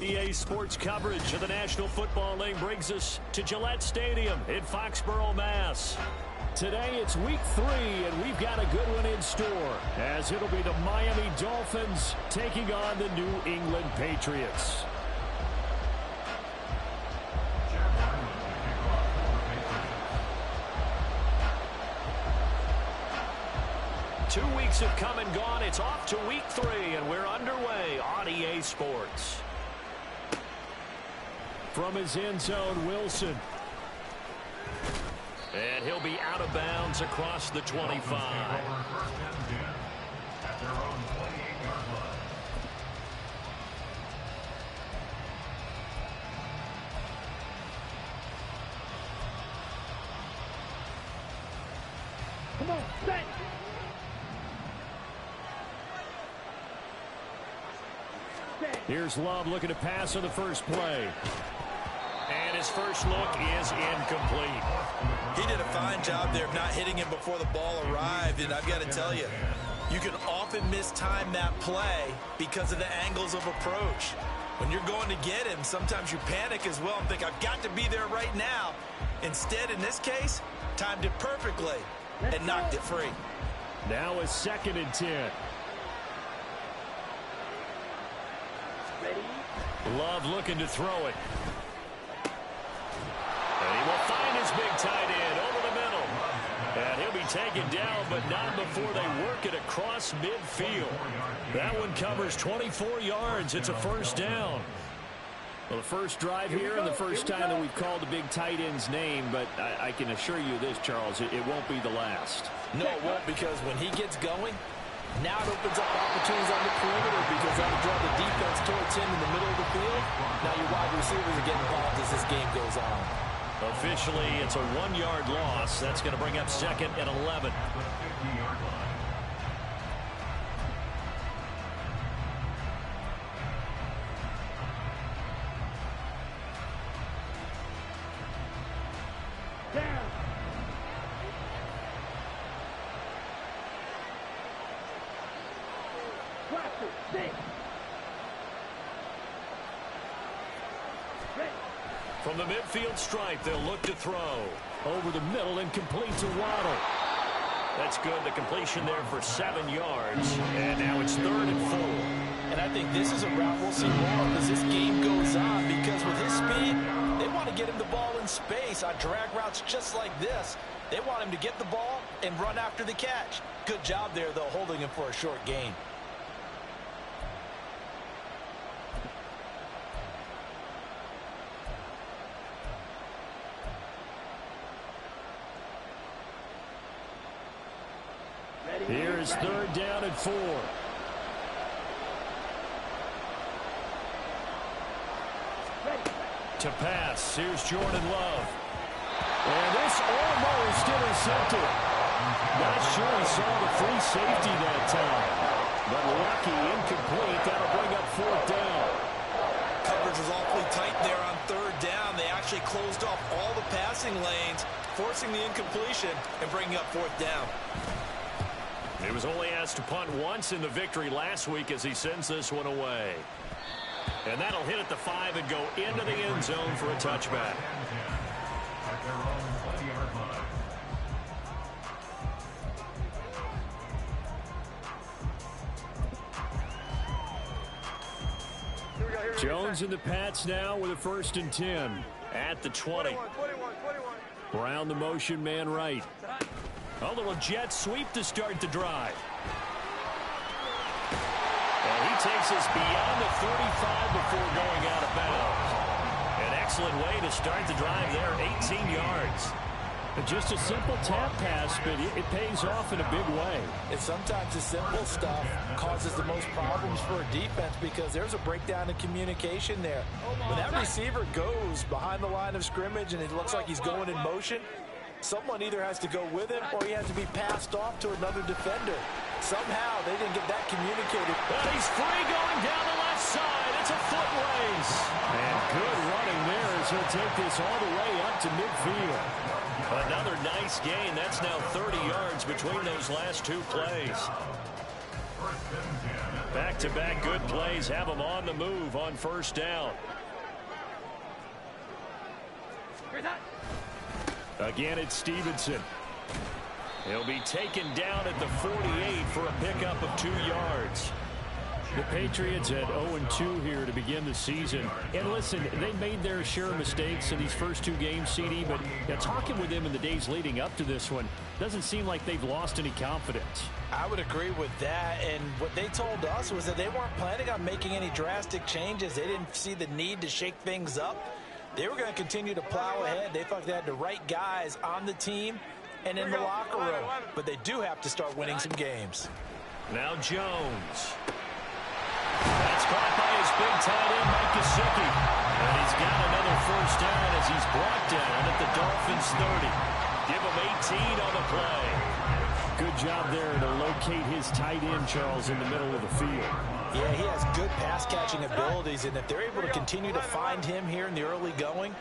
EA Sports coverage of the National Football League brings us to Gillette Stadium in Foxborough, Mass. Today it's week 3, and we've got a good one in store, as it'll be the Miami Dolphins taking on the New England Patriots. Two weeks have come and gone. It's off to week 3, and we're underway on EA Sports. From his end zone, Wilson. And he'll be out of bounds across the 25. Come on, set. Here's Love looking to pass on the first play. And his first look is incomplete. He did a fine job there of not hitting him before the ball arrived, and I've got to tell you, you can often mistime that play because of the angles of approach. When you're going to get him, sometimes you panic as well and think, I've got to be there right now. Instead, in this case, timed it perfectly and knocked it free. Now a 2nd and 10. Love looking to throw it. And he will find his big tight end over the middle. And he'll be taken down, but not before they work it across midfield. That one covers 24 yards. It's a first down. Well, the first drive here and the first time that we've called the big tight end's name, but I can assure you this, Charles, it won't be the last. No, it won't, because when he gets going, now it opens up opportunities on the perimeter because that'll draw the defense towards him in the middle of the field. Now your wide receivers are getting involved as this game goes on. Officially, it's a 1-yard loss. That's going to bring up 2nd and 11. From the midfield stripe, they'll look to throw. Over the middle and complete to Waddle. That's good. The completion there for 7 yards. And now it's 3rd and 4. And I think this is a route we'll see more as this game goes on, because with his speed, they want to get him the ball in space on drag routes just like this. They want him to get the ball and run after the catch. Good job there, though, holding him for a short gain. Here's 3rd down and 4. To pass, here's Jordan Love. And this almost intercepted. Not sure he saw the free safety that time. But lucky, incomplete. That'll bring up 4th down. Coverage was awfully tight there on 3rd down. They actually closed off all the passing lanes, forcing the incompletion and bringing up 4th down. He was only asked to punt once in the victory last week as he sends this one away. And that'll hit at the 5 and go into the end zone for a touchback. Jones and the Pats now with a 1st and 10 at the 20. Brown the motion man right. A little jet sweep to start the drive. And he takes us beyond the 35 before going out of bounds. An excellent way to start the drive there, 18 yards. Just a simple tap pass, but it pays off in a big way. And sometimes the simple stuff causes the most problems for a defense because there's a breakdown in communication there. When that receiver goes behind the line of scrimmage and it looks like he's going in motion, someone either has to go with him or he has to be passed off to another defender. Somehow they didn't get that communicated. But he's free going down the left side. It's a foot race. And good running there as he'll take this all the way up to midfield. Another nice gain. That's now 30 yards between those last 2 plays. Back-to-back good plays have them on the move on first down. Again, it's Stevenson. He'll be taken down at the 48 for a pickup of 2 yards. The Patriots at 0-2 here to begin the season. And listen, they made their share of mistakes in these first 2 games, CD, but talking with them in the days leading up to this one, doesn't seem like they've lost any confidence. I would agree with that, and what they told us was that they weren't planning on making any drastic changes. They didn't see the need to shake things up. They were going to continue to plow ahead. They thought they had the right guys on the team and in the locker room, but they do have to start winning some games. Now Jones. That's caught by his big tight end, Mike Gesicki. And he's got another first down as he's brought down at the Dolphins 30. Give him 18 on the play. Good job there to locate his tight end, Charles, in the middle of the field. Yeah, he has good pass-catching abilities, and if they're able to continue to find him here in the early going,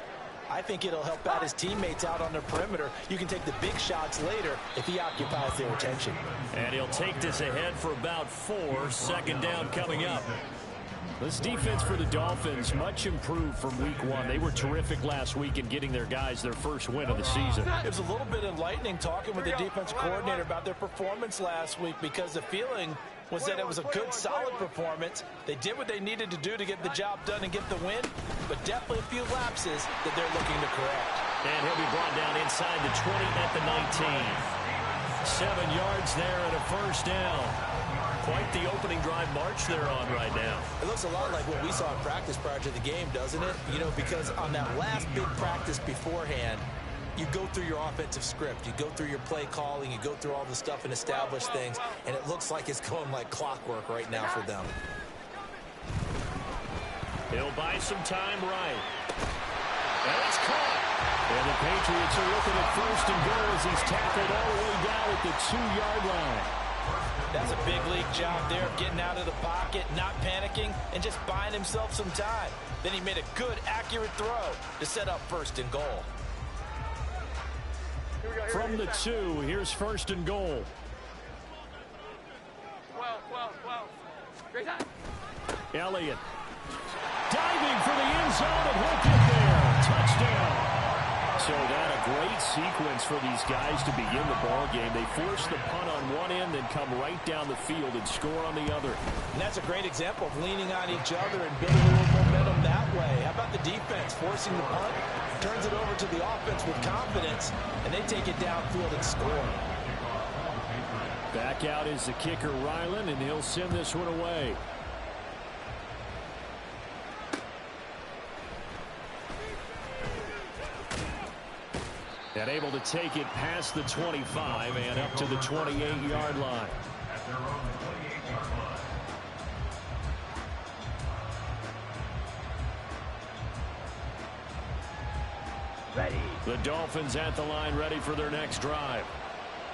I think it'll help out his teammates out on the perimeter. You can take the big shots later if he occupies their attention. And he'll take this ahead for about 4. Second down coming up. This defense for the Dolphins, much improved from week 1. They were terrific last week in getting their guys their first win of the season. It was a little bit enlightening talking with the defense coordinator about their performance last week, because the feeling was that it was a good, solid performance. They did what they needed to do to get the job done and get the win, but definitely a few lapses that they're looking to correct. And he'll be brought down inside the 20 at the 19. 7 yards there and a first down. Quite the opening drive march they're on right now. It looks a lot like what we saw in practice prior to the game, doesn't it? You know, because on that last big practice beforehand, you go through your offensive script, you go through your play calling, you go through all the stuff and establish things, and it looks like it's going like clockwork right now for them. He'll buy some time right. And it's caught. And the Patriots are looking at first and goal as he's tackled all the way down at the 2-yard line. That's a big league job there, getting out of the pocket, not panicking, and just buying himself some time. Then he made a good, accurate throw to set up first and goal. From the 2, here's first and goal. Elliott diving for the end zone, and he'll get there. Touchdown. So that a great sequence for these guys to begin the ball game. They force the punt on one end, then come right down the field and score on the other. And that's a great example of leaning on each other and building a little momentum that way. How about the defense forcing the punt, turns it over to the offense with confidence, and they take it downfield and score. Back out is the kicker, Ryland, and he'll send this one away. And able to take it past the 25 and up to the 28-yard line. Ready. The Dolphins at the line, ready for their next drive.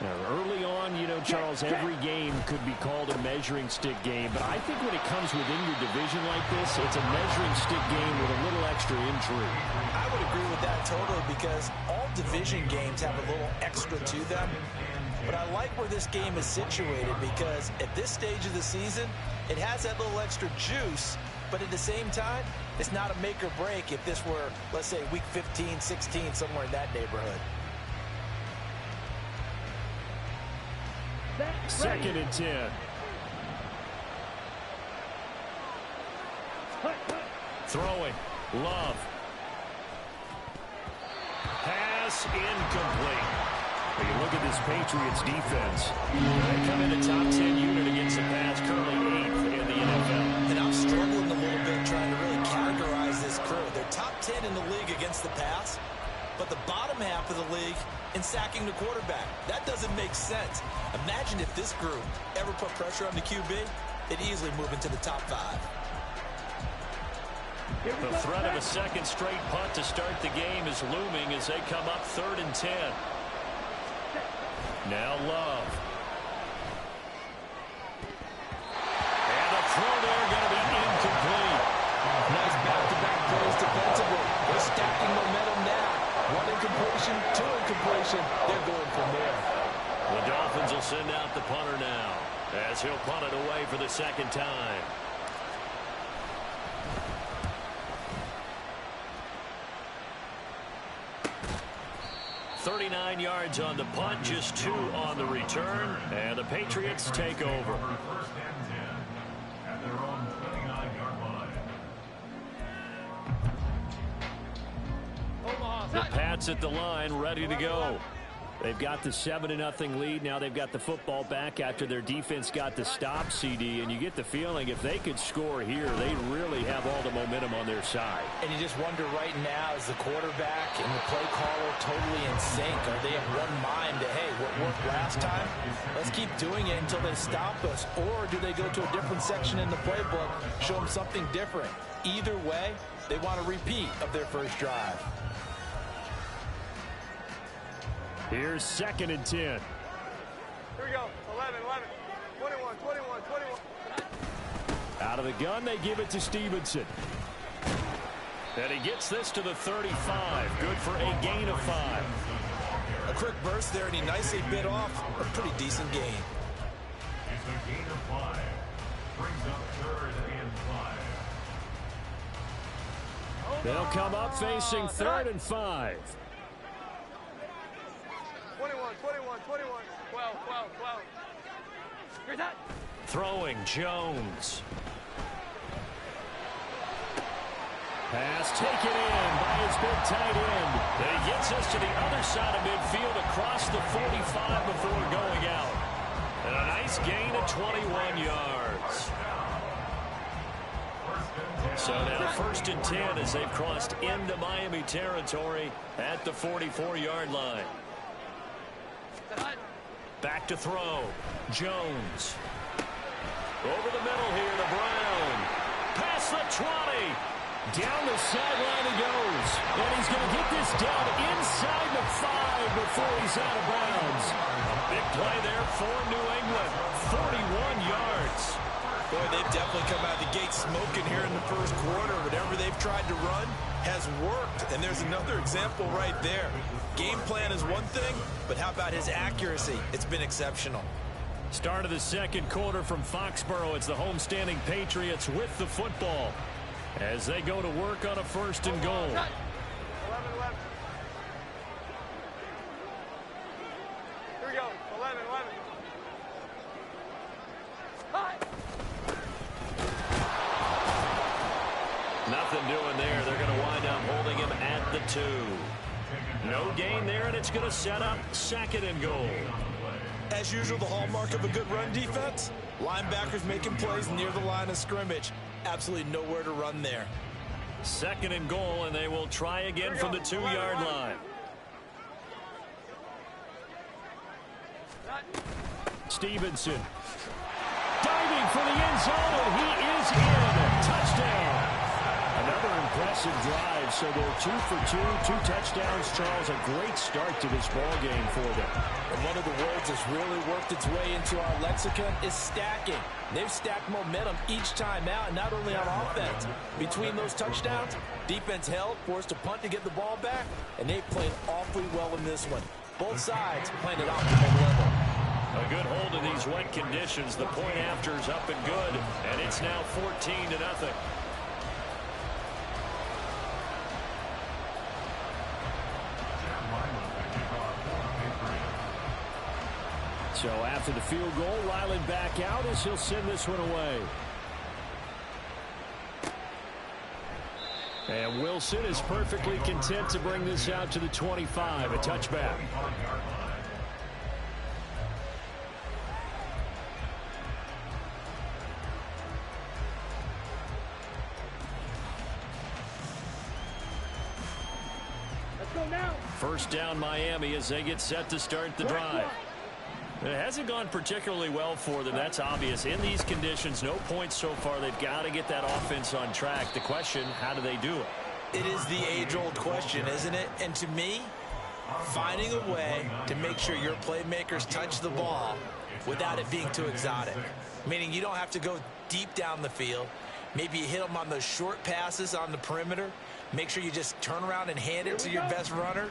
Now, early on, you know, Charles, every game could be called a measuring stick game, but I think when it comes within your division like this, it's a measuring stick game with a little extra intrigue. I would agree with that totally, because all division games have a little extra to them. But I like where this game is situated, because at this stage of the season, it has that little extra juice, but at the same time, it's not a make or break if this were, let's say, week 15, 16, somewhere in that neighborhood. Second and 10. Throwing. Love. Pass incomplete. When you look at this Patriots defense, they come in the top 10 unit against the pass, currently 8th in the NFL. And I'm struggling a little bit trying to really categorize this crew. They're top 10 in the league against the pass, but the bottom half of the league in sacking the quarterback. That doesn't make sense. Imagine if this group ever put pressure on the QB, they'd easily move into the top 5. The threat of a second straight punt to start the game is looming as they come up 3rd and 10. Now Love. And the throw there going to be incomplete. Nice back-to-back plays defensively. They're stacking momentum now. 1 incompletion, 2 incompletion. They're going from there. The Dolphins will send out the punter now. as he'll punt it away for the second time. 39 yards on the punt, just 2 on the return, and the Patriots take over. The Pats at the line, ready to go. They've got the 7-0 lead. Now they've got the football back after their defense got the stop, CD. And you get the feeling if they could score here, they really have all the momentum on their side. And you just wonder right now, is the quarterback and the play caller totally in sync? Are they of one mind that, hey, what worked last time? Let's keep doing it until they stop us. Or do they go to a different section in the playbook, show them something different? Either way, they want a repeat of their first drive. Here's 2nd and 10. Here we go. 11, 21, 21, 21. Out of the gun, they give it to Stevenson. And he gets this to the 35. Good for a gain of 5. A quick burst there, and he nicely bit off a pretty decent gain. It's a gain of 5. Brings up 3rd and 5. They'll come up facing 3rd and 5. 21, 21, 21. 12, 12, 12. Here's that. Throwing Jones. Pass taken in by his big tight end. And he gets us to the other side of midfield across the 45 before going out. And a nice gain of 21 yards. So now 1st and 10 as they've crossed into Miami territory at the 44-yard line. Back to throw. Jones. Over the middle here to Brown. Past the 20. Down the sideline he goes. And he's going to get this down inside the 5 before he's out of bounds. A big play there for New England. 41 yards. Boy, they've definitely come out of the gate smoking here in the first quarter. Whatever they've tried to run has worked. And there's another example right there. Game plan is one thing, but how about his accuracy? It's been exceptional. Start of the second quarter from Foxborough. It's the homestanding Patriots with the football as they go to work on a 1st and goal. 11, 11. Here we go. 11, 11. Hi. Nothing doing there. They're going to wind up holding him at the 2. No gain there, and it's going to set up 2nd and goal. As usual, the hallmark of a good run defense, linebackers making plays near the line of scrimmage. Absolutely nowhere to run there. 2nd and goal, and they will try again from the 2-yard line. Stevenson diving for the end zone, and he is in. Touchdown. Another impressive drive, so they're 2 for 2, 2 touchdowns. Charles, a great start to this ball game for them. And one of the words that's really worked its way into our lexicon is stacking. They've stacked momentum each time out, and not only on offense. Between those touchdowns, defense held, forced a punt to get the ball back, and they played awfully well in this one. Both sides playing at optimal level. A good hold in these wet conditions. The point after is up and good, and it's now 14-0. So after the field goal, Ryland back out as he'll send this one away. And Wilson is perfectly content to bring this out to the 25, a touchback. Let's go now. 1st down Miami as they get set to start the drive. It hasn't gone particularly well for them. That's obvious. In these conditions, no points so far. They've got to get that offense on track. The question, how do they do it? It is the age-old question, isn't it? And to me, finding a way to make sure your playmakers touch the ball without it being too exotic. Meaning you don't have to go deep down the field. Maybe you hit them on those short passes on the perimeter. Make sure you just turn around and hand it to your best runner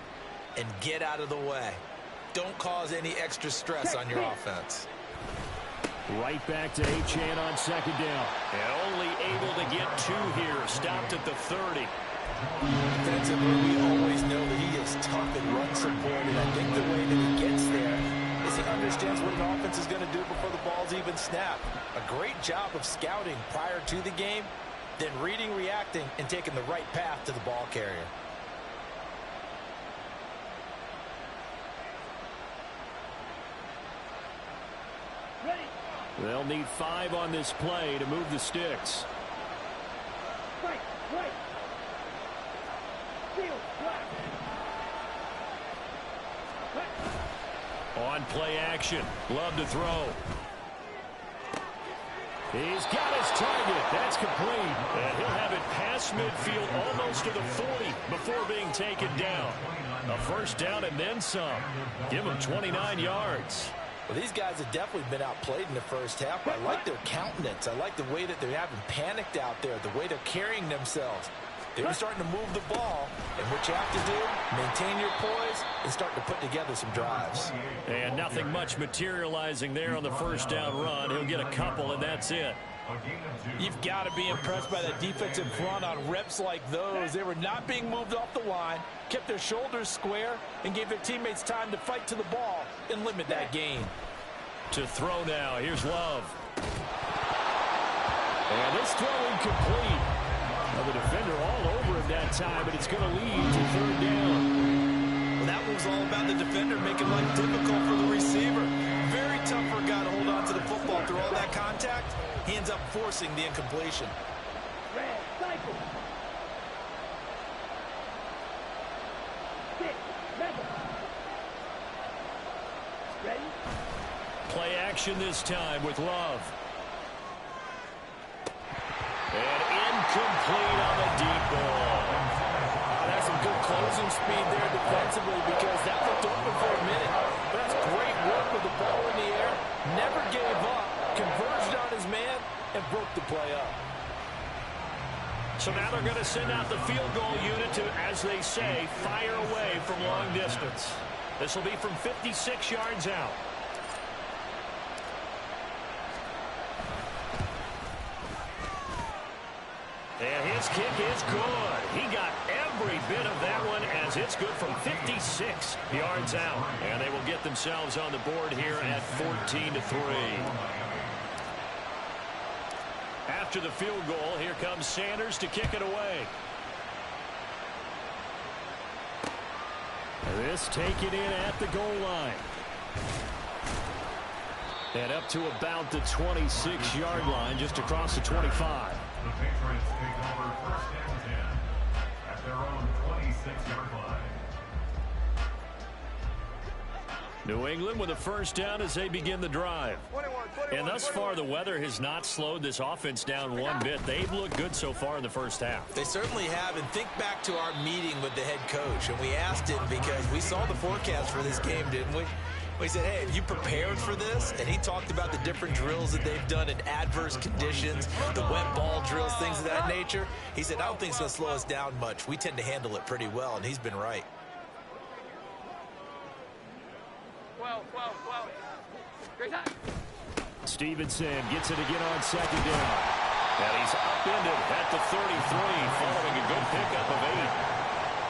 and get out of the way. Don't cause any extra stress on your offense. Right back to Achane on second down. And only able to get 2 here. Stopped at the 30. Defensively, we always know that he is tough in run support, and I think the way that he gets there is he understands what an offense is going to do before the ball's even snapped. A great job of scouting prior to the game, then reading, reacting, and taking the right path to the ball carrier. They'll need 5 on this play to move the sticks. Right. On play action. Love to throw. He's got his target. That's complete. And he'll have it past midfield almost to the 40 before being taken down. A first down and then some. Give him 29 yards. Well, these guys have definitely been outplayed in the first half. I like their countenance. I like the way that they haven't panicked out there, the way they're carrying themselves. They're starting to move the ball, and what you have to do, maintain your poise and start to put together some drives. And nothing much materializing there on the first down run. He'll get a couple, and that's it. You've got to be impressed by that defensive front on reps like those. They were not being moved off the line, kept their shoulders square, and gave their teammates time to fight to the ball and limit that gain. To throw now. Here's Love. And this throw incomplete. Well, the defender all over him that time, but it's going to lead to third down. Well, that was all about the defender making life difficult for the receiver. Very tough for a guy to hold on to the football through all that contact. He ends up forcing the incompletion. Red cycle. 6, 7. Ready? Play action this time with Love. And incomplete on the deep ball. That's some good closing speed there defensively because that looked open for a minute. But that's great work with the ball in the air. Never gave up. Converged on his man and broke the play up. So now they're going to send out the field goal unit to, as they say, fire away from long distance. This will be from 56 yards out. And his kick is good. He got every bit of that one as it's good from 56 yards out. And they will get themselves on the board here at 14-3. After the field goal, here comes Sanders to kick it away. This taken in at the goal line. And up to about the 26-yard line, just across the 25. The Patriots take over first and 10 at their own 26-yard line. New England with a first down as they begin the drive. 21, And thus far, the weather has not slowed this offense down one bit. They've looked good so far in the first half. They certainly have, and think back to our meeting with the head coach, and we asked him because we saw the forecast for this game, didn't we? We said, hey, have you prepared for this? And he talked about the different drills that they've done in adverse conditions, the wet ball drills, things of that nature. He said, I don't think it's going to slow us down much. We tend to handle it pretty well, and he's been right. 12. Great time. Stevenson gets it again on second down. And he's upended at the 33 following a good pickup of 8.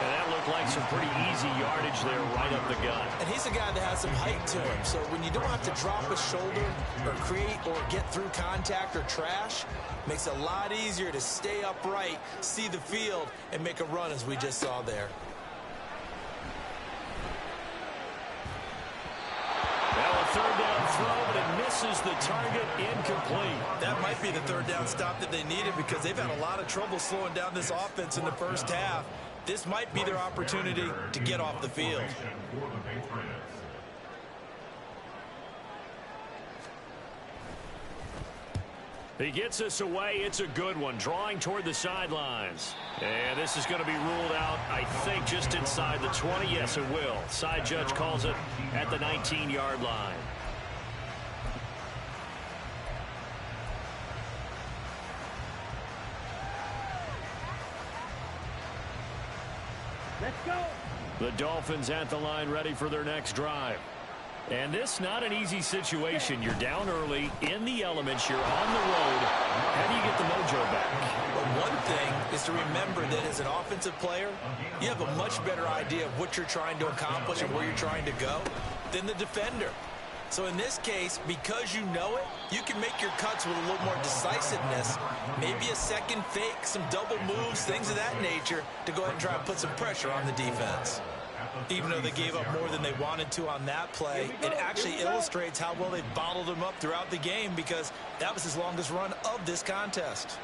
And that looked like some pretty easy yardage there right up the gut. And he's a guy that has some height to him. So when you don't have to drop a shoulder or create or get through contact or trash, makes it a lot easier to stay upright, see the field, and make a run as we just saw there. Now a third down throw, but it misses the target, incomplete. That might be the third down stop that they needed because they've had a lot of trouble slowing down this offense in the first half. This might be their opportunity to get off the field. For the Patriots. He gets us away. It's a good one. Drawing toward the sidelines. And this is going to be ruled out, I think, just inside the 20. Yes, it will. Side judge calls it at the 19-yard line. Let's go. The Dolphins at the line ready for their next drive. And this not an easy situation. You're down early, in the elements, you're on the road. How do you get the mojo back? Well, one thing is to remember that as an offensive player, you have a much better idea of what you're trying to accomplish and where you're trying to go than the defender. So in this case, because you know it, you can make your cuts with a little more decisiveness, maybe a second fake, some double moves, things of that nature, to go ahead and try and put some pressure on the defense. Even though they gave up more than they wanted to on that play, it actually illustrates how well they bottled them up throughout the game, because that was his longest run of this contest.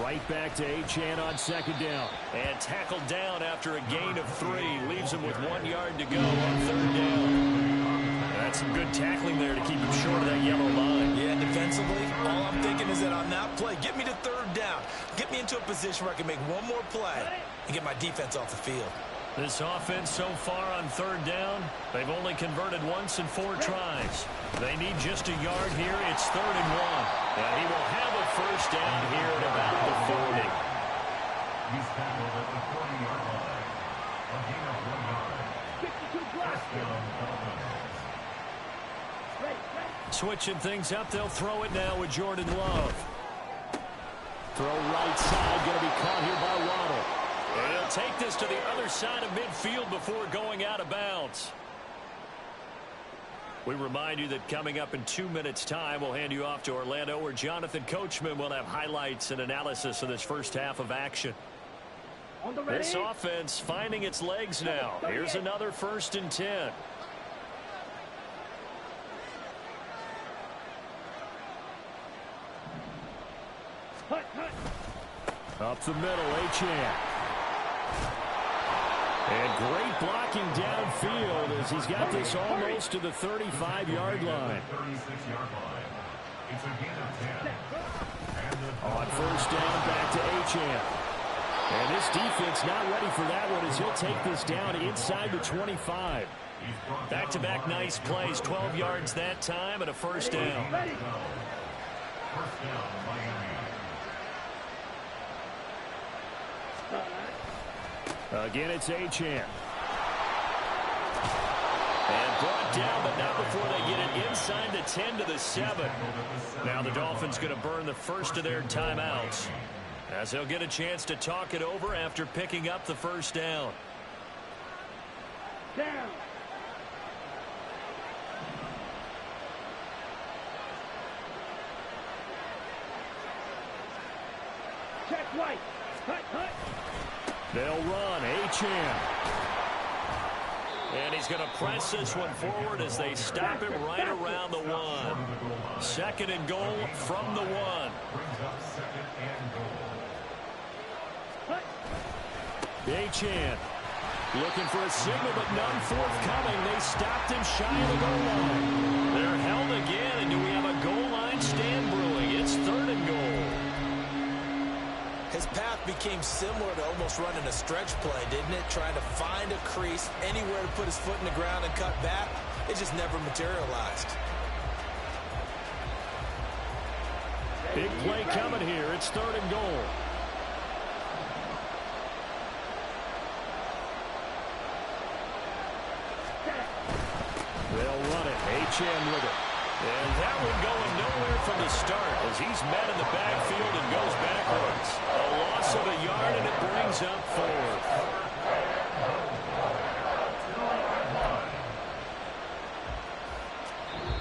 Right back to Achane on second down. And tackled down after a gain of 3. Leaves him with 1 yard to go on third down. That's some good tackling there to keep him short of that yellow line. Yeah, defensively, all I'm thinking is that on that play, get me to third down. Get me into a position where I can make one more play and get my defense off the field. This offense so far on third down, they've only converted once in 4 tries. They need just a yard here. It's 3rd and 1. And he will have a first down here at about the 40. He's tackled at the 40-yard line. A gain of 1 yard. 52 blocks. First down, Dolphins. Switching things up, they'll throw it now with Jordan Love. Throw right side, going to be caught here by Waddle. And he'll take this to the other side of midfield before going out of bounds. We remind you that coming up in 2 minutes' time, we'll hand you off to Orlando, where Jonathan Coachman will have highlights and analysis of this first half of action. This offense finding its legs now. Here's another 1st and 10. Up the middle, Achane. And great blocking downfield as he's got this almost to the 35-yard line. 36-yard line. It's a gain of 10. On first down, back to Achane. And this defense not ready for that one as he'll take this down inside the 25. Back-to-back nice plays, 12 yards that time and a first down. First down, Miami. Again, it's Achane. And brought down, but not before they get it inside the 10 to the 7. Now the Dolphins going to burn the first of their timeouts, as they'll get a chance to talk it over after picking up the first down. Down. Check right. Cut. They'll run. Achane. And he's going to press this one forward as they stop him right around the 1. 2nd and goal from the 1. Brings up 2nd and goal. Achane looking for a signal, but none forthcoming. They stopped him shy of the goal line. They're held again, and do we have a goal line stand brewing? It's 3rd and goal. His path became similar to almost running a stretch play, didn't it? Trying to find a crease, anywhere to put his foot in the ground and cut back. It just never materialized. Big play coming here. It's 3rd and goal. They'll run it. Achane with it. And that one going nowhere from the start as he's met in the backfield and goes backwards. A loss of a yard, and it brings up 4th.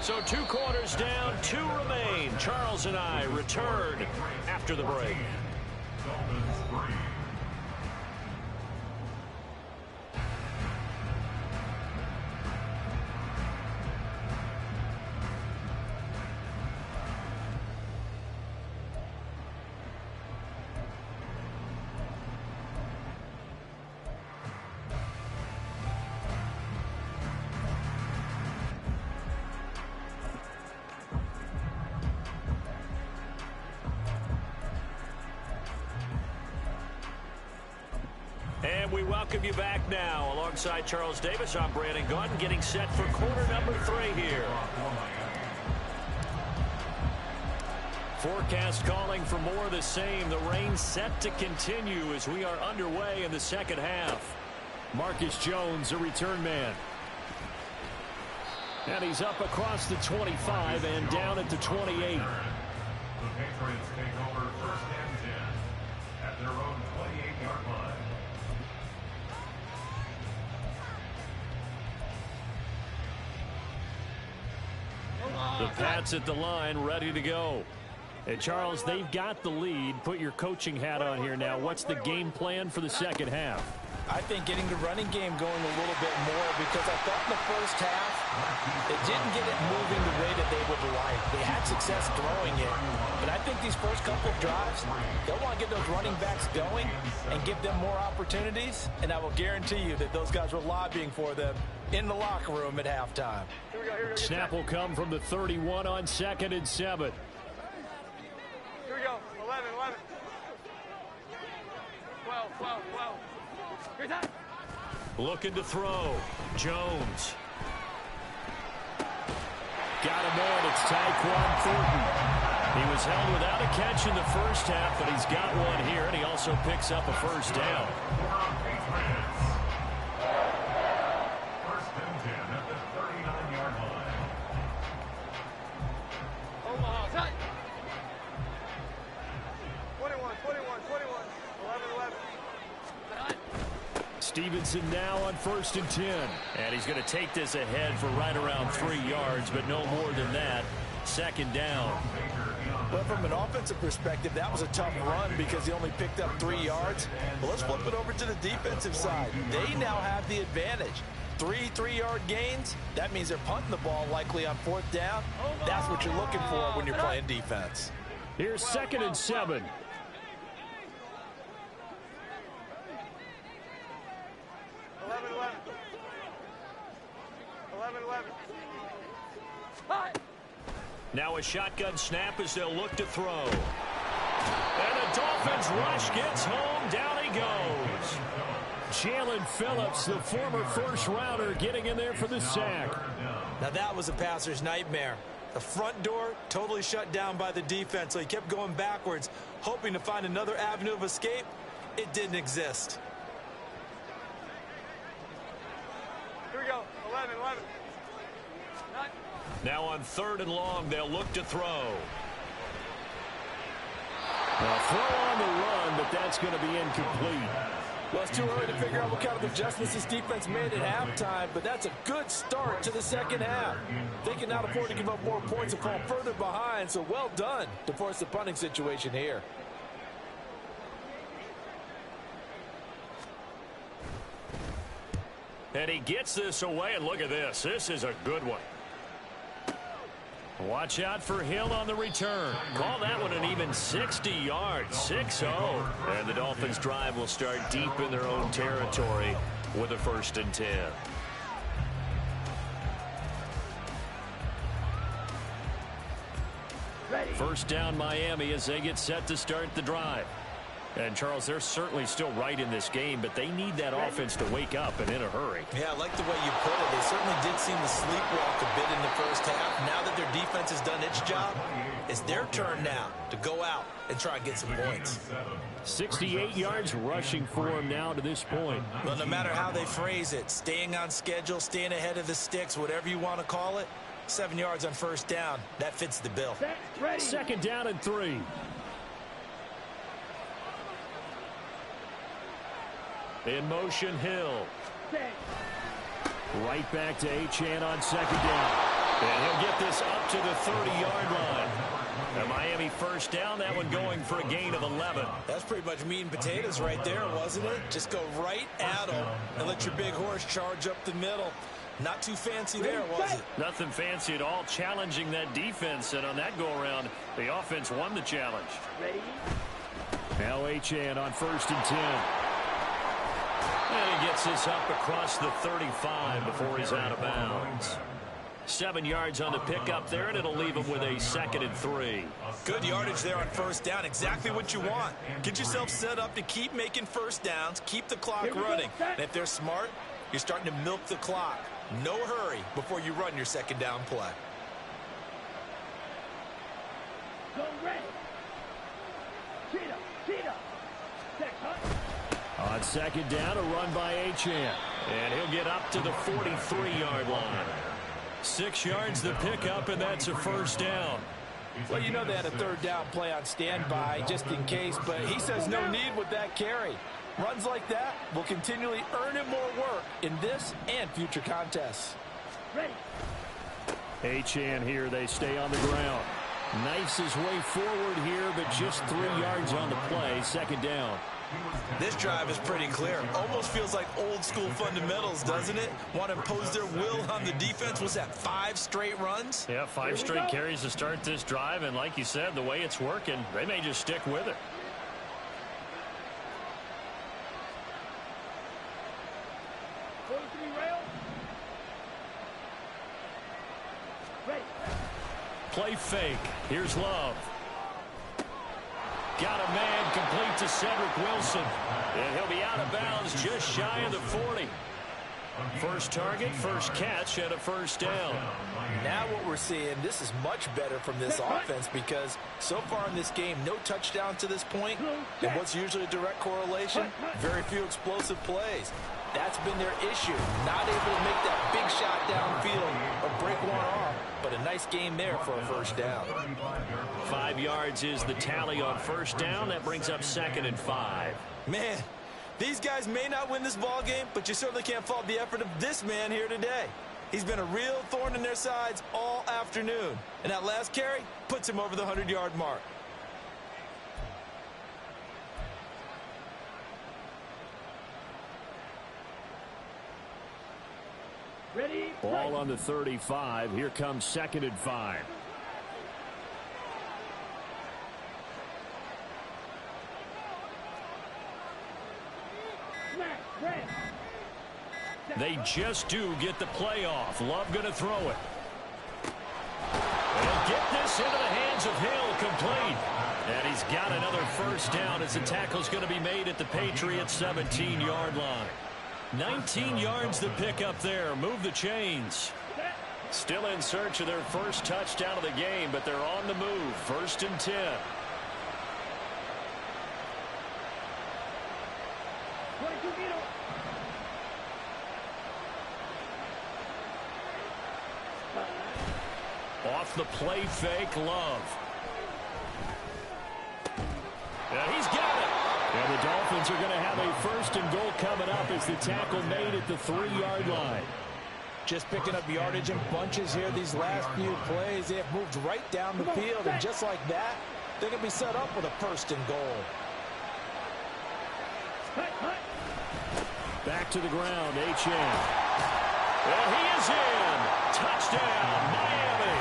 So 2 quarters down, 2 remain. Charles and I return after the break. Dolphins 3. And we welcome you back now. Alongside Charles Davis, I'm Brandon Gaudin, getting set for quarter number 3 here. Forecast calling for more of the same. The rain set to continue as we are underway in the second half. Marcus Jones, a return man. And he's up across the 25 and down at the 28. The Patriots take over first and 10 at their own 28-yard line. The Pats at the line, ready to go. And Charles, they've got the lead. Put your coaching hat on here now. What's the game plan for the second half? I think getting the running game going a little bit more, because I thought in the first half they didn't get it moving the way that they would like. They had success throwing it, but I think these first couple of drives, they'll want to get those running backs going and give them more opportunities, and I will guarantee you that those guys were lobbying for them in the locker room at halftime. Snap will come from the 31 on 2nd and 7. Here we go. 11, 11. 12, 12, 12. Here's that. Looking to throw. Jones. Got a man. It's Tyquan Thornton. He was held without a catch in the first half, but he's got one here, and he also picks up a first down. First and 10 at the 39-yard line. Omaha, set. 21, 21, 21. 11, 11. Stevenson now on 1st and 10. And he's going to take this ahead for right around 3 yards, but no more than that. 2nd down. But from an offensive perspective, that was a tough run because he only picked up 3 yards. But let's flip it over to the defensive side. They now have the advantage. 3 3-yard gains. That means they're punting the ball likely on 4th down. That's what you're looking for when you're playing defense. Here's 2nd and 7. 11, 11. 11, 11. Now a shotgun snap as they'll look to throw. And the Dolphins rush gets home. Down he goes. Jalen Phillips, the former first-rounder, getting in there for the sack. Now that was a passer's nightmare. The front door totally shut down by the defense, so he kept going backwards, hoping to find another avenue of escape. It didn't exist. Here we go. 11, 11. Now on 3rd and long, they'll look to throw. Now throw on the run, but that's going to be incomplete. Well, it's too early to figure out what kind of adjustments this defense made at halftime, but that's a good start to the second half. They cannot afford to give up more points and fall further behind, so well done to force the punting situation here. And he gets this away, and look at this. This is a good one. Watch out for Hill on the return. Call that one an even 60 yards, 6-0. And the Dolphins drive will start deep in their own territory with a 1st and 10. Ready. First down Miami as they get set to start the drive. And, Charles, they're certainly still right in this game, but they need that offense to wake up and in a hurry. Yeah, I like the way you put it. They certainly did seem to sleepwalk a bit in the first half. Now that their defense has done its job, it's their turn now to go out and try and get some points. 68 yards rushing for him now to this point. Well, no matter how they phrase it, staying on schedule, staying ahead of the sticks, whatever you want to call it, 7 yards on 1st down, that fits the bill. Set. Ready. 2nd down and 3. In motion, Hill. Set. Right back to Achane on 2nd down. And he'll get this up to the 30-yard line. A Miami 1st down, that one going for a gain of 11. That's pretty much meat and potatoes right there, wasn't it? Just go right at them and let your big horse charge up the middle. Not too fancy there, was it? Nothing fancy at all, challenging that defense. And on that go-around, the offense won the challenge. Ready. Now Achane on 1st and 10. And he gets this up across the 35 before he's out of bounds. 7 yards on the pickup there, and it'll leave him with a 2nd and 3. Good yardage there on 1st down. Exactly what you want. Get yourself set up to keep making 1st downs, keep the clock running. And if they're smart, you're starting to milk the clock. No hurry before you run your 2nd down play. Go Ready. Cheetah. Cheetah. Check, hut. On second down, a run by Achane. And he'll get up to the 43-yard line. 6 yards the pickup, and that's a first down. Well, you know they had a third down play on standby just in case, but he says no need with that carry. Runs like that will continually earn him more work in this and future contests. Ready. Achane here, they stay on the ground. Knifes his way forward here, but just 3 yards on the play. Second down. This drive is pretty clear. Almost feels like old school fundamentals, doesn't it? Want to impose their will on the defense. Was that 5 straight runs? Yeah, 5 straight carries to start this drive, and like you said, the way it's working, they may just stick with it. Play fake. Here's Love. Got a man complete to Cedric Wilson. And he'll be out of bounds just shy of the 40. First target, first catch, and a first down. Now what we're seeing, this is much better from this offense because so far in this game, no touchdown to this point. And what's usually a direct correlation? Very few explosive plays. That's been their issue. Not able to make that big shot downfield or break one off, but a nice game there for a first down. 5 yards is the tally on first down. That brings up 2nd and 5. Man, these guys may not win this ball game, but you certainly can't fault the effort of this man here today. He's been a real thorn in their sides all afternoon. And that last carry puts him over the 100-yard mark. Ready. Ball on the 35. Here comes 2nd and 5. They just do get the play off. Love going to throw it. And get this into the hands of Hill, complete. And he's got another first down as the tackle's going to be made at the Patriots' 17-yard line. 19 yards the pick up there. Move the chains. Still in search of their first touchdown of the game, but they're on the move. 1st and 10. Off the play fake, Love. And he's got it. And the Dolphins are going to have a 1st and goal coming up as the tackle made at the 3-yard line. Just picking up yardage in bunches here these last few plays. They have moved right down the field, and just like that, they're going to be set up with a 1st and goal. Back to the ground, Achane. And he is in. Touchdown, Miami.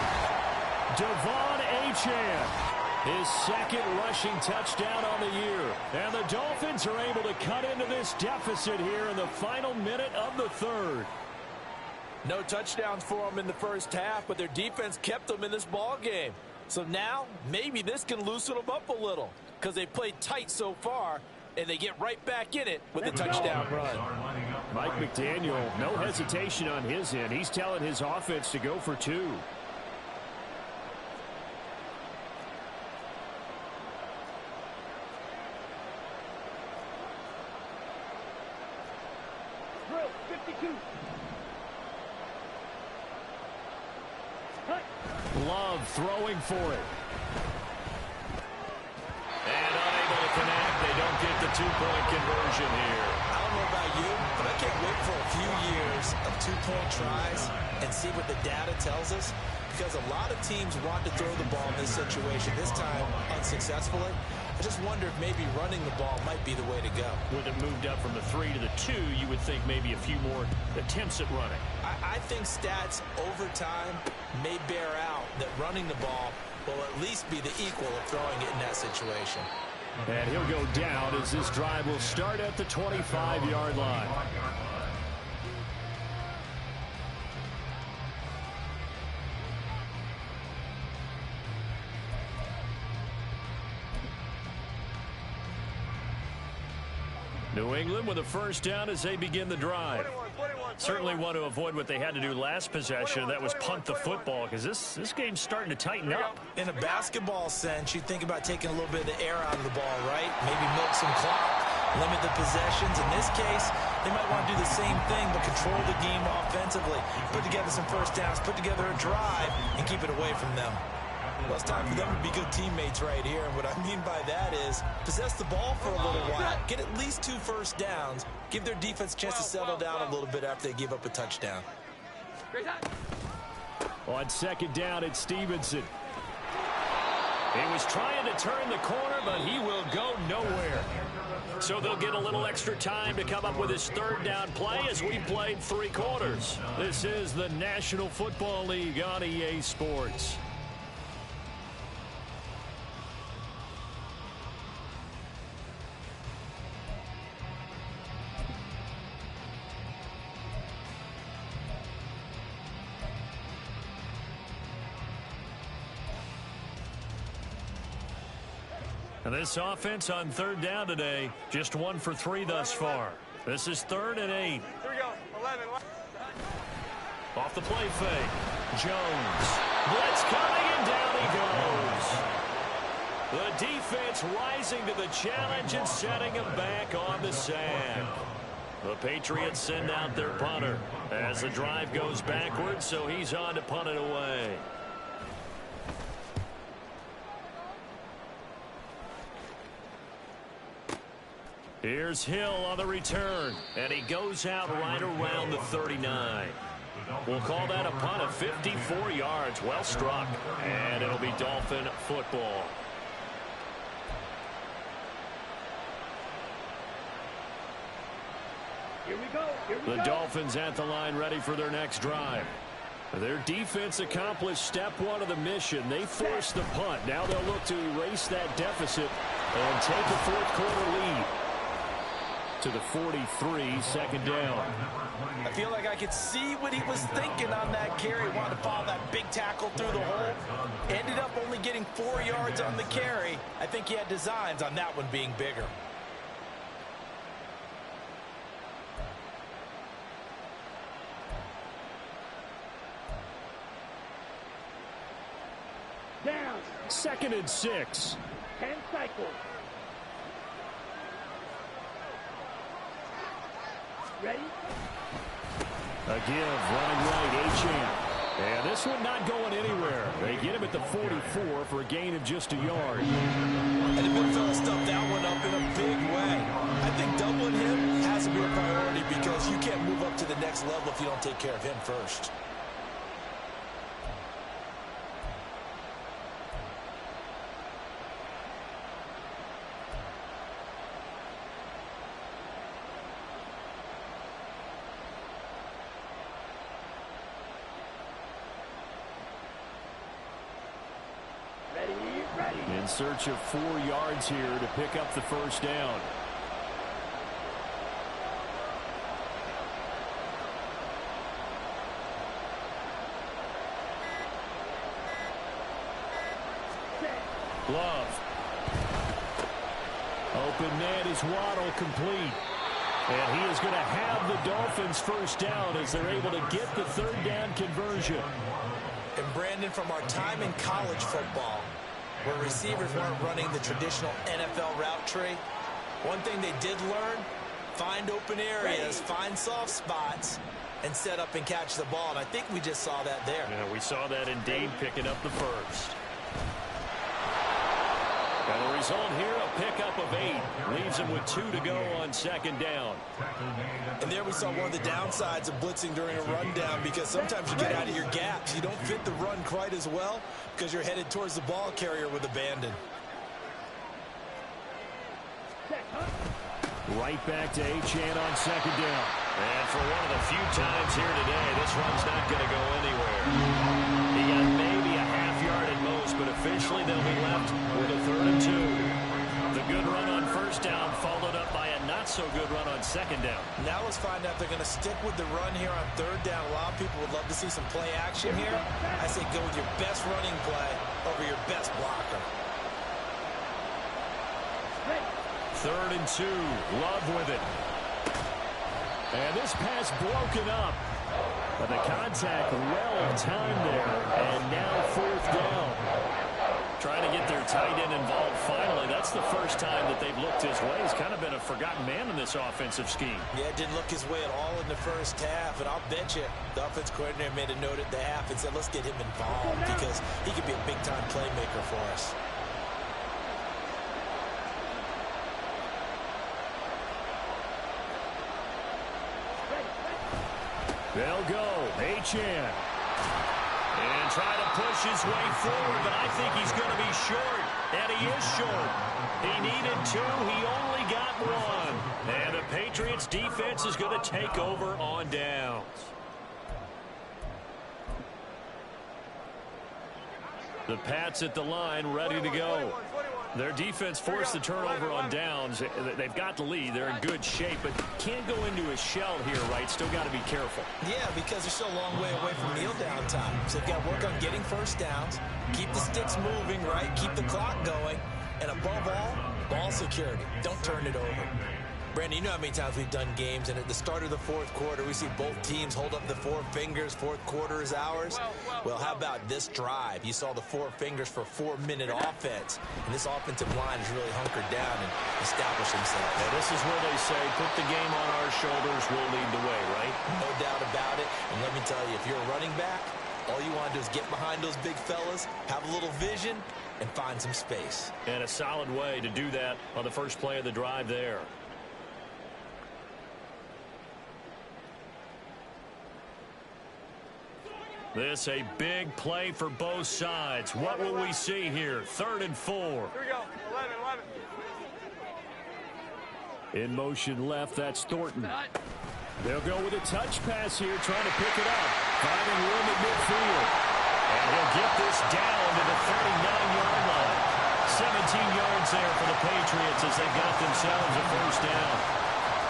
Devon Achane. His 2nd rushing touchdown on the year. And the Dolphins are able to cut into this deficit here in the final minute of the 3rd. No touchdowns for them in the first half, but their defense kept them in this ball game. So now, maybe this can loosen them up a little because they played tight so far, and they get right back in it with the touchdown run. Mike McDaniel, no hesitation on his end. He's telling his offense to go for 2. Drill 52. Love throwing for it. And unable to connect. They don't get the 2-point conversion here. I don't know about you, but I can't wait for a few years of 2-point tries and see what the data tells us. Because a lot of teams want to throw the ball in this situation, this time unsuccessfully. I just wonder if maybe running the ball might be the way to go. With it moved up from the 3 to the 2, you would think maybe a few more attempts at running. I think stats over time may bear out that running the ball will at least be the equal of throwing it in that situation. And he'll go down as this drive will start at the 25-yard line. New England with a first down as they begin the drive. 21, 21. Certainly want to avoid what they had to do last possession. That was punt the football, because this game's starting to tighten up. In a basketball sense, you think about taking a little bit of the air out of the ball, right? Maybe milk some clock, limit the possessions. In this case, they might want to do the same thing, but control the game offensively. Put together some first downs, put together a drive, and keep it away from them. Well, it's time for them to be good teammates right here. And what I mean by that is possess the ball for a little while, get at least 2 first downs, give their defense a chance to settle down a little bit after they give up a touchdown. On second down, it's Stevenson. He was trying to turn the corner, but he will go nowhere. So they'll get a little extra time to come up with his third down play as we played 3 quarters. This is the National Football League on EA Sports. And this offense on third down today, just 1 for 3 thus far. This is 3rd and 8. Here we go. 11. Off the play fake. Jones. Blitz coming, and down he goes. The defense rising to the challenge and setting him back on the sack. The Patriots send out their punter as the drive goes backwards, so he's on to punt it away. Here's Hill on the return, and he goes out right around the 39. We'll call that a punt of 54 yards. Well struck, and it'll be Dolphin football. Here we go. The Dolphins at the line ready for their next drive. Their defense accomplished step 1 of the mission. They forced the punt. Now they'll look to erase that deficit and take a 4th quarter lead. To the 43, second down. I feel like I could see what he was thinking on that carry. Wanted to follow that big tackle through the hole. Ended up only getting 4 yards on the carry. I think he had designs on that one being bigger. Down. 2nd and 6. 10 cycles. Ready? A give, running right, Achane. And this one not going anywhere. They get him at the 44 for a gain of just a yard. And the big fella stuffed that one up in a big way. I think doubling him has to be a priority because you can't move up to the next level if you don't take care of him first. In search of 4 yards here to pick up the first down. Love. Open man is Waddle, complete. And he is going to have the Dolphins first down as they're able to get the 3rd down conversion. And Brandon, from our time in college football, where receivers weren't running the traditional NFL route tree, one thing they did learn, find open areas, find soft spots, and set up and catch the ball. And I think we just saw that there. Yeah, we saw that indeed, picking up the first. And the result here, a pickup of 8. Leaves him with 2 to go on second down. And there we saw one of the downsides of blitzing during a rundown, because sometimes you get out of your gaps. You don't fit the run quite as well because you're headed towards the ball carrier with abandon. Right back to Achane on second down. And for one of the few times here today, this run's not going to go anywhere. He got maybe a half yard at most, but officially they'll be left with a 3rd and 2. The good run on first down followed up by a not-so-good run on second down. Now let's find out if they're going to stick with the run here on 3rd down. A lot of people would love to see some play action here. I say go with your best running play over your best blocker. 3rd and 2. Love with it. And this pass broken up. But the contact well timed there. And now 4th down. Trying to get their tight end involved finally. That's the first time that they've looked his way. He's kind of been a forgotten man in this offensive scheme. Yeah, didn't look his way at all in the first half. And I'll bet you the offense coordinator made a note at the half and said, let's get him involved because he could be a big-time playmaker for us. They'll go. Achane. And try to push his way forward, but I think he's going to be short. And he is short. He needed 2. He only got 1. And the Patriots defense is going to take over on downs. The Pats at the line, ready to go. Their defense forced the turnover on downs. They've got the lead. They're in good shape, but can't go into a shell here, right? Still got to be careful. Yeah, because they're still a long way away from kneel down time. So they've got to work on getting first downs, keep the sticks moving, right? Keep the clock going. And above all, ball security. Don't turn it over. Brandon, you know how many times we've done games, and at the start of the 4th quarter, we see both teams hold up the 4 fingers. 4th quarter is ours. Well, how about this drive? You saw the 4 fingers for 4-minute offense, and this offensive line has really hunkered down and established themselves. Yeah, this is where they say, put the game on our shoulders, we'll lead the way, right? No doubt about it. And let me tell you, if you're a running back, all you want to do is get behind those big fellas, have a little vision, and find some space. And a solid way to do that on the first play of the drive there. This a big play for both sides. What will we see here? 3rd and 4. Here we go. 11. In motion left, that's Thornton. They'll go with a touch pass here, trying to pick it up. Finding room at midfield. And he'll get this down to the 39-yard line. 17 yards there for the Patriots as they got themselves a first down.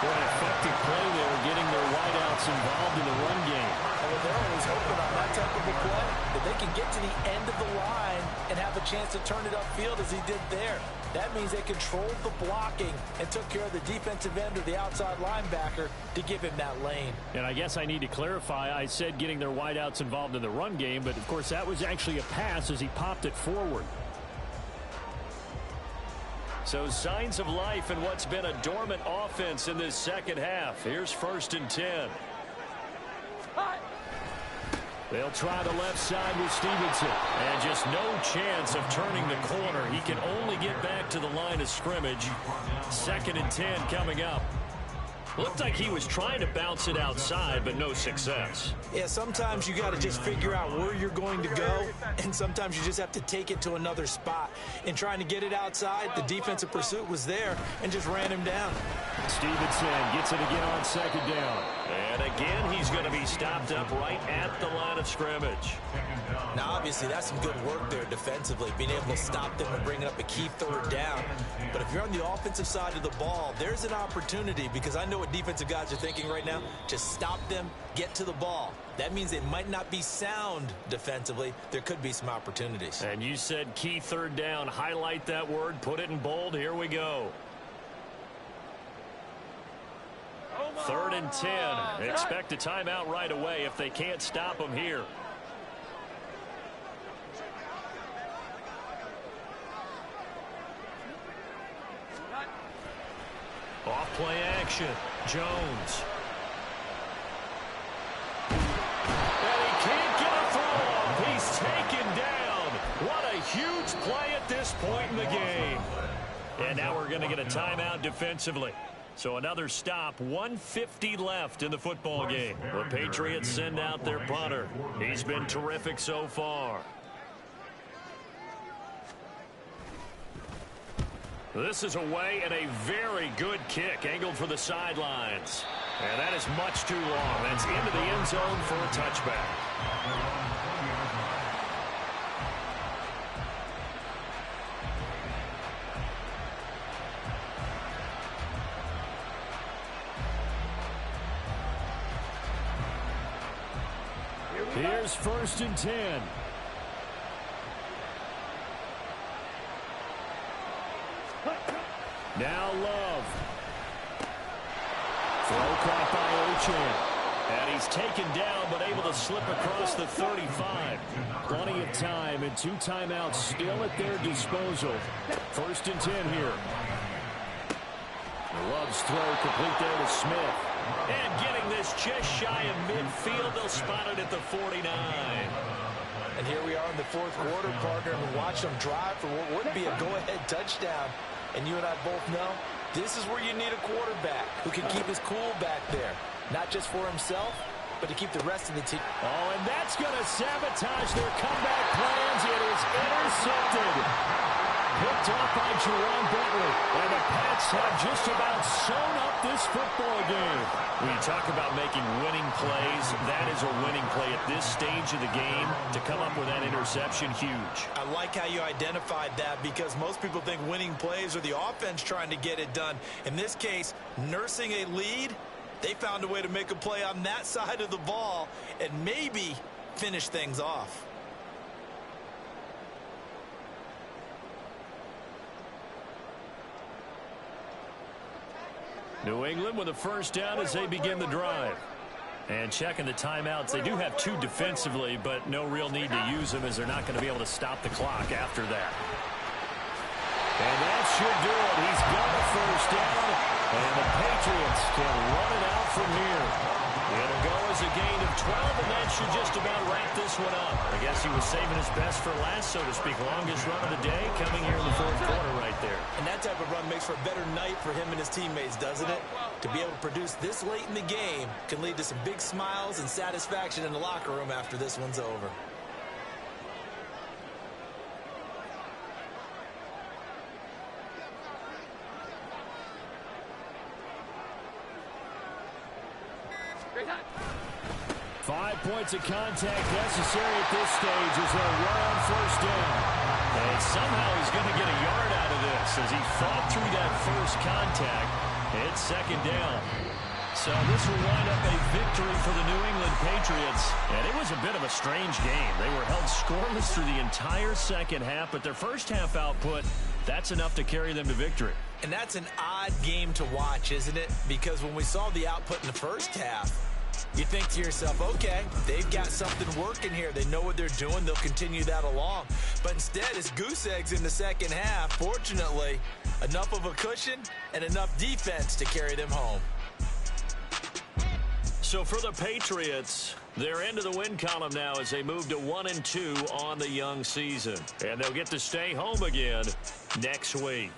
What an effective play there, getting their wideouts involved in the run game. Well, they're always hoping on that type of a play that they can get to the end of the line and have a chance to turn it upfield as he did there. That means they controlled the blocking and took care of the defensive end or the outside linebacker to give him that lane. And I guess I need to clarify, I said getting their wideouts involved in the run game, but of course that was actually a pass as he popped it forward. So signs of life in what's been a dormant offense in this second half. Here's 1st and 10. They'll try the left side with Stevenson. And just no chance of turning the corner. He can only get back to the line of scrimmage. 2nd and 10 coming up. Looked like he was trying to bounce it outside, but no success. Yeah, sometimes you got to just figure out where you're going to go, and sometimes you just have to take it to another spot. In trying to get it outside, the defensive pursuit was there and just ran him down. Stevenson gets it again on 2nd down. And again, he's going to be stopped up right at the line of scrimmage. Now, obviously, that's some good work there defensively, being able to stop them and bring up a key 3rd down. But if you're on the offensive side of the ball, there's an opportunity, because I know what defensive guys are thinking right now. Just stop them, get to the ball. That means it might not be sound defensively. There could be some opportunities. And you said key 3rd down. Highlight that word. Put it in bold. Here we go. 3rd and 10. Expect a timeout right away if they can't stop them here. Off play action. Jones. And he can't get a throw off. He's taken down. What a huge play at this point in the game. And now we're going to get a timeout defensively. So another stop, 1:50 left in the football game. The Patriots send out their punter. He's been terrific so far. This is away and a very good kick, angled for the sidelines. And that is much too long. That's into the end zone for a touchback. Here's 1st and 10. Now Love. Throw caught by Ochan. And he's taken down, but able to slip across the 35. Plenty of time and 2 timeouts still at their disposal. 1st and 10 here. Love's throw complete there to Smith. And getting this just shy of midfield. They'll spot it at the 49. And here we are in the 4th quarter, partner, and we watch them drive for what would be a go-ahead touchdown. And you and I both know this is where you need a quarterback who can keep his cool back there. Not just for himself, but to keep the rest of the team. Oh, and that's going to sabotage their comeback plans. It is intercepted. Picked off by Jerron Bentley. And the Pats have just about sewn up this football game. When you talk about making winning plays, that is a winning play at this stage of the game. To come up with that interception, huge. I like how you identified that because most people think winning plays are the offense trying to get it done. In this case, nursing a lead, they found a way to make a play on that side of the ball and maybe finish things off. New England with a 1st down as they begin the drive. And checking the timeouts, they do have 2 defensively, but no real need to use them as they're not going to be able to stop the clock after that. And that should do it. He's got a 1st down, and the Patriots can run it out from here. It'll go as a gain of 12, and that should just about wrap this one up. I guess he was saving his best for last, so to speak. Longest run of the day coming here in the 4th quarter right there. And that type of run makes for a better night for him and his teammates, doesn't it? To be able to produce this late in the game can lead to some big smiles and satisfaction in the locker room after this one's over. Five points of contact necessary at this stage as they'll run on 1st down. And somehow he's going to get a yard out of this as he fought through that first contact. It's 2nd down. So this will wind up a victory for the New England Patriots. And it was a bit of a strange game. They were held scoreless through the entire 2nd half, but their first half output, that's enough to carry them to victory. And that's an odd game to watch, isn't it? Because when we saw the output in the first half, you think to yourself, okay, they've got something working here. They know what they're doing. They'll continue that along. But instead, it's goose eggs in the 2nd half. Fortunately, enough of a cushion and enough defense to carry them home. So for the Patriots, they're into the win column now as they move to 1-2 on the young season. And they'll get to stay home again next week.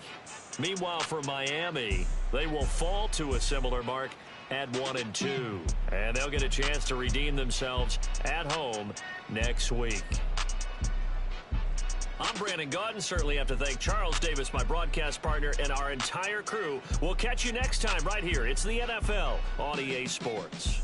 Meanwhile, for Miami, they will fall to a similar mark at 1-2. And they'll get a chance to redeem themselves at home next week. I'm Brandon Gaudin. Certainly have to thank Charles Davis, my broadcast partner, and our entire crew. We'll catch you next time right here. It's the NFL on EA Sports.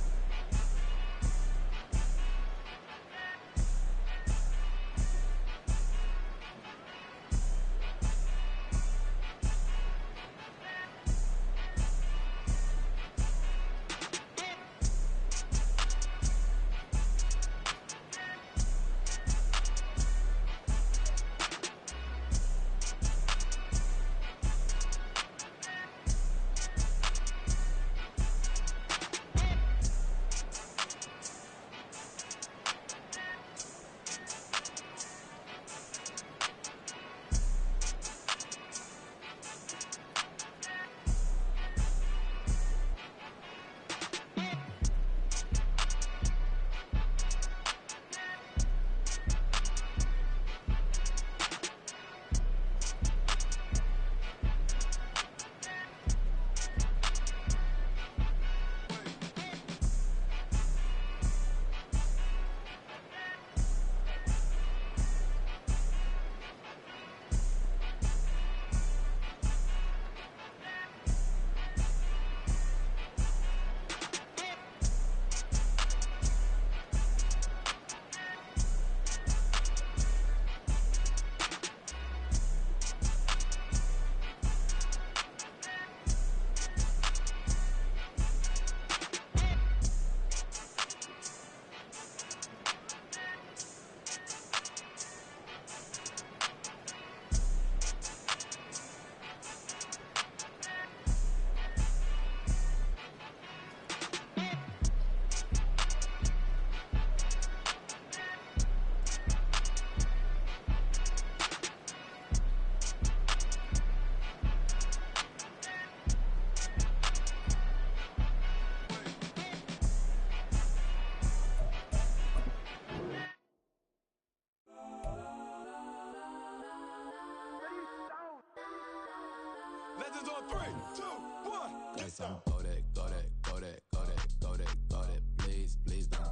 Legends on 3, 2, 1. Yes, I'm go that, go that, go that, go that, go that, go that. Please, please don't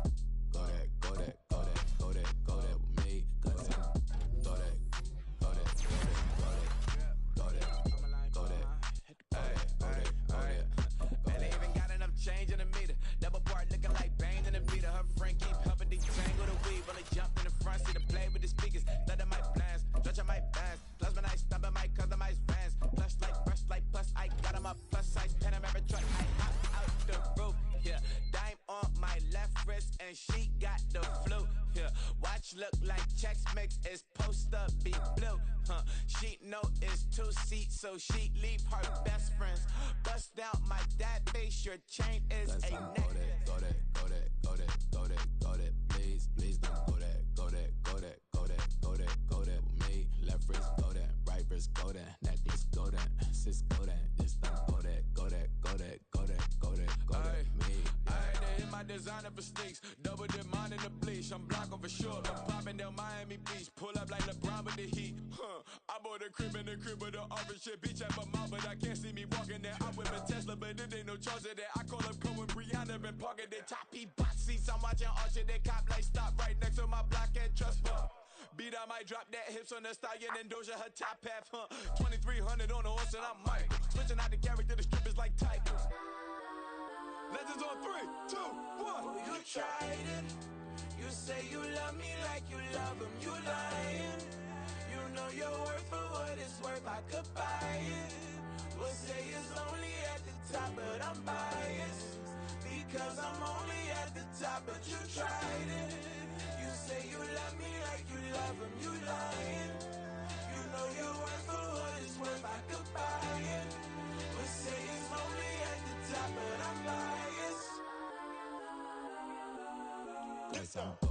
go that, go that, go that, go that, go that with me. Cause I'm go that, go that, go that, go that, go that, go that, go that. Man, they even got enough change in the meter. Double bar looking like Bane in the beater. Her friend keep helping detangle the weed. When they jump in the front seat to play with the speakers. Study my plans, stretch on my bands. Plus when I stumble my customized vans. Plush like brush like plus. I got on my plus size Panamera truck. I hop out the roof. Yeah, dime on my left wrist and she got the flu. Yeah, watch look like Chex Mix. It's post up be blue. She know it's 2 seats, so she leave her best friends. Bust down my dad face. Your chain is a neck. Go that, go that, go that, go that, go that, go that. Please, please don't go that, go that, go that, go that, go that, go that with me. Left wrist go that, right wrist go that, necklace go that, sis go that, just don't go that, go that, go that, go that, go that, go that with me. I had to hit my designer for sneaks. Double dip mine in the bleach. I'm blocking for sure. I'm popping down Miami Beach. Pull up like LeBron with the heat. I bought a crib in the crib with the office shit. Beach at my mouth, but I can't see me walking there. I whip a Tesla, but it ain't no charge of that. I call up Cohen, Brianna, been parking the top P box seats. I'm watching Archer, they cop like stop right next to my block and trust fund. Beat, I might drop that hips on the stallion and Doja her top half. 2300 on the horse and I'm Michael. Switching out the character, the strip is like titles. Legends on 3, 2, 1. Oh, you tried it. You say you love me like you love him. You lying. You know your worth for what it's worth. I could buy it. We'll say it's only at the top, but I'm biased. Because I'm only at the top, but you tried it. You say you love me like you love him. You lying. You know your worth for what it's worth. I could buy it. We'll say it's only at the top, but I'm biased. Yes, I'm